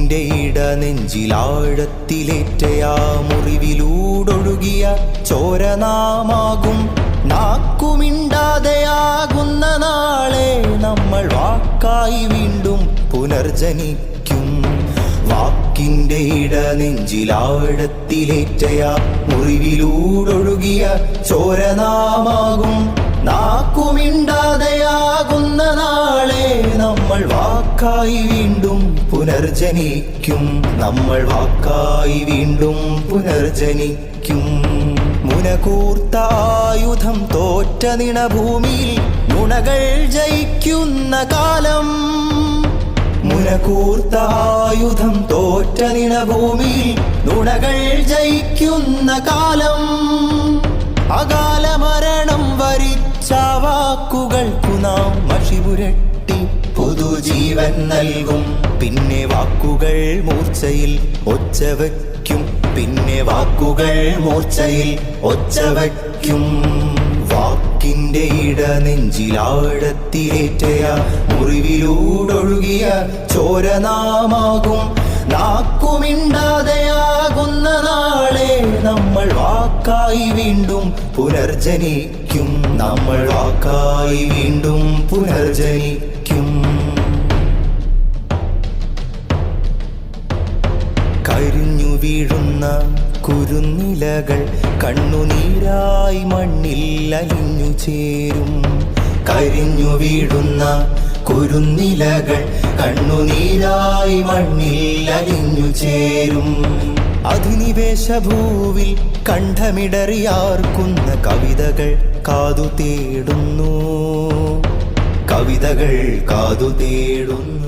വാക്കിൻ്റെ ഇടനെഞ്ചിലാഴത്തിലേറ്റയാ മുറിവിലൂടൊഴുകിയ ചോരനാമാകും നാക്കുമിണ്ടാതെയാകുന്ന നാളെ നമ്മൾ വാക്കായി വീണ്ടും പുനർജനിക്കും. വാക്കിൻ്റെ ഇടനെഞ്ചിലാഴത്തിലേറ്റയാ മുറിവിലൂടൊഴുകിയ ചോരനാമാകും നാക്കുമിണ്ടാതെയാകുന്ന നാളെ നമ്മൾ വാക്കായി വീണ്ടും പുനർജനിക്കും. നമ്മൾ വാക്കായി വീണ്ടും പുനർജനിക്കും. മുനകൂർത്ത ആയുധം തോറ്റ നിണഭൂമിയിൽ നുണകൾ ജയിക്കുന്ന കാലം. മുനകൂർത്ത ആയുധം തോറ്റ നിണഭൂമിയിൽ നുണകൾ ജയിക്കുന്ന കാലം. അകാല മരണം വരിച്ച വാക്കുകൾക്കു നാം മഷിപുരട്ടി പുതുജീവൻ നൽകും. പിന്നെ വാക്കുകൾ മൂർച്ചയിൽ ഒച്ച വയ്ക്കും. പിന്നെ വാക്കുകൾ മൂർച്ചയിൽ ഒച്ച വയ്ക്കും. വാക്കിൻ്റെ ഇടനെഞ്ചിലാഴത്തിലേറ്റയ മുറിവിലൂടൊഴുകിയ ചോരനാമാകും നാക്കുമിണ്ടാതെയാകുന്ന നാളെ നമ്മൾ വാക്കായി വീണ്ടും പുനർജനിക്കും. നമ്മൾ വാക്കായി വീണ്ടും പുനർജനിക്കും. കരിഞ്ഞു വീഴുന്ന കുരുന്നിലകൾ കണ്ണുനീരായി മണ്ണിൽ അലിഞ്ഞു ചേരും. കരിഞ്ഞു വീഴുന്ന കുരുന്നിലകൾ കണ്ണുനീരായി മണ്ണിൽ അലിഞ്ഞു ചേരും. അധിനിവേശഭൂവിൽ കണ്ഠമിടറിയാർക്കുന്ന കവിതകൾ കാതു തേടുന്നു. കവിതകൾ കാതു തേടുന്നു.